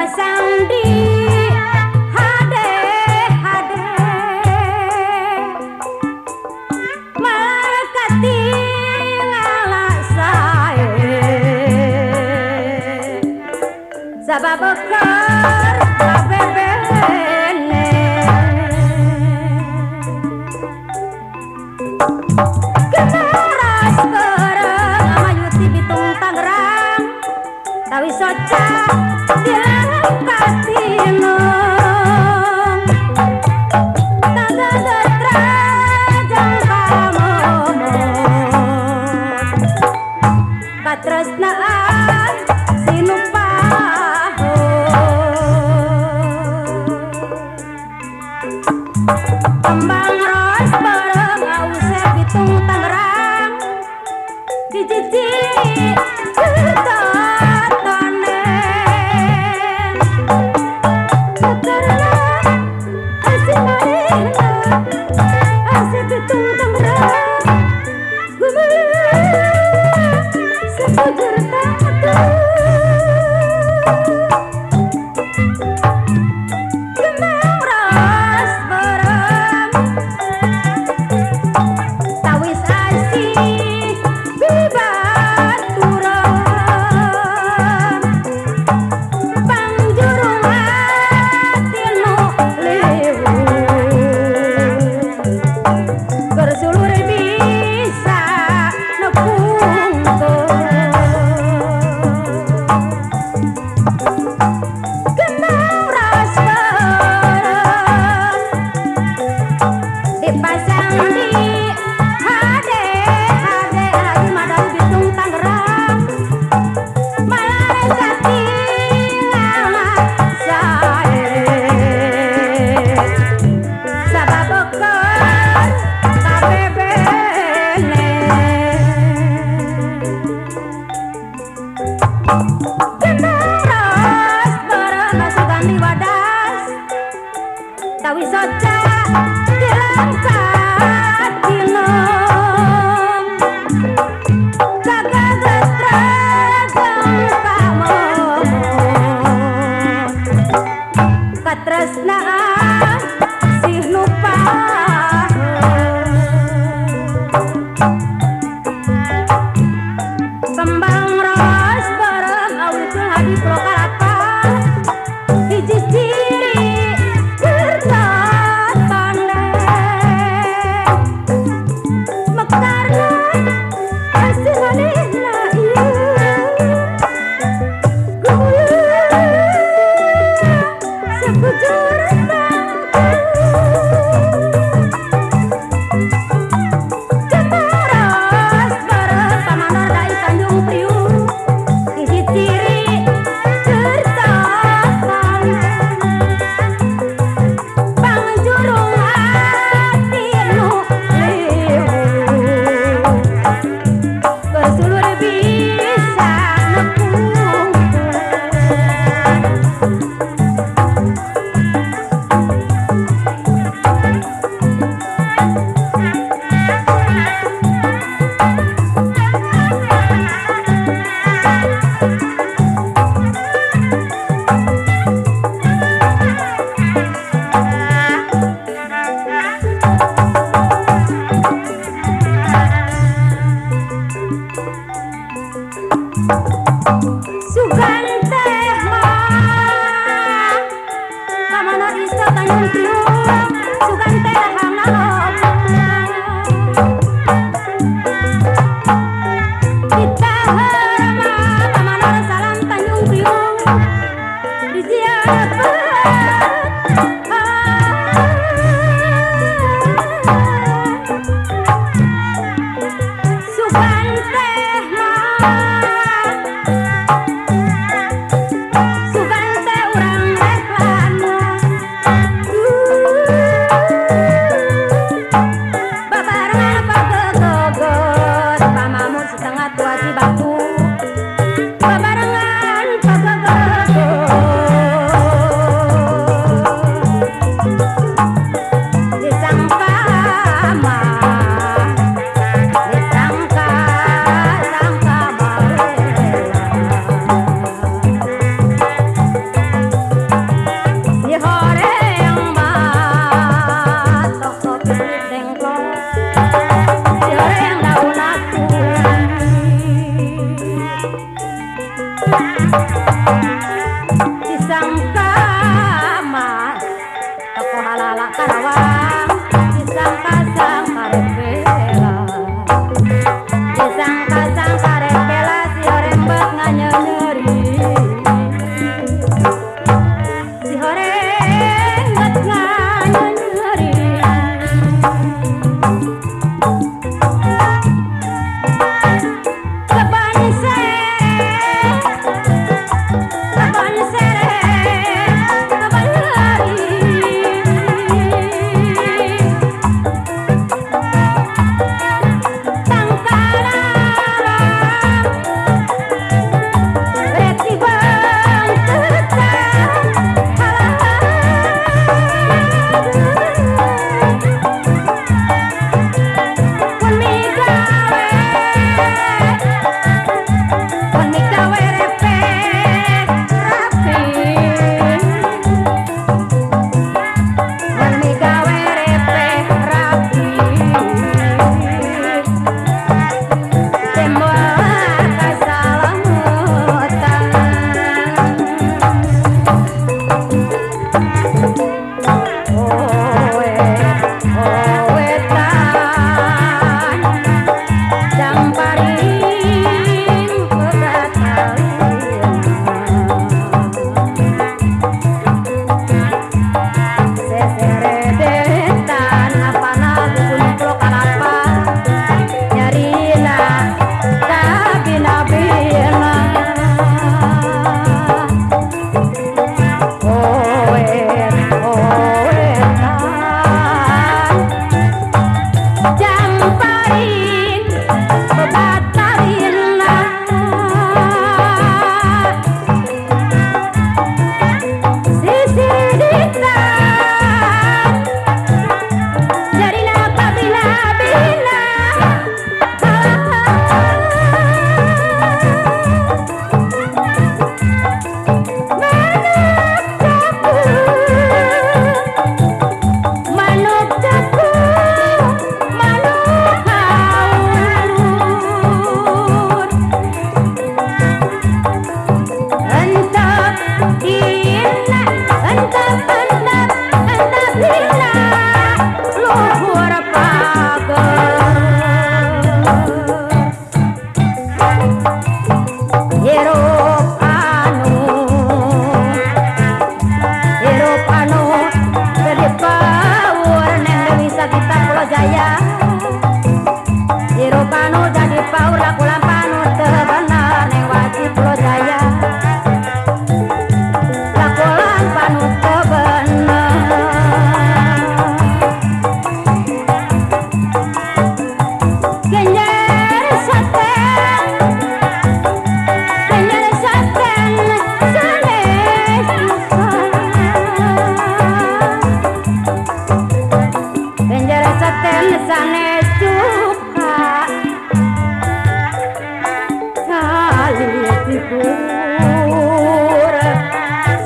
dipasang di hade hade malekati ngalak sae sabab bekar kabebene kenaras bareng amayuti bitung Tangerang tawi soca dilarang katino tagadetra jang pamomot katresnaan sinumpaho kembang ros bareng ause bitung Tangerang dijiji kertatane karena asih marina asih bitung Tangerang gumeula sepujur tatu kembang ros bareng tawis asih bibaturan pangjurung hati nu lewu bersulur bisa nepungkeun kembang ros bareng dipasang di hade hade lagi madang bitung Tangerang malekati ngalak sae sabab bekar kabebene kembang ros bareng sugandi wadas tawi soca dilangkat dinom tagadetra jang pamomot katresnaan sih numpaho kembang ros bareng awujung hadi prokalapa hiji ciri kertatane mekarna asih manehna ieu gumeula sepujur tatu ketaras bareng pamanor dai Tanjung Priuk hiji ciri kertatane pangjurung hati nu lewu bersulur bisa nepungkeun sugan teh mah pamanor iso Tanjung Priuk sugan teh rahangna kita horma pamanor salam Tanjung Priuk dijiareun sugan teh mah sugan teh urang reklana babarengan pagegogot pamamur setengah tua Cibatu babarengan pagegogot disangka mas toko halala karawang disangka sangka repela disangka sangka repela si orembek nganyeri si orembek nganyeri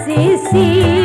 Sisi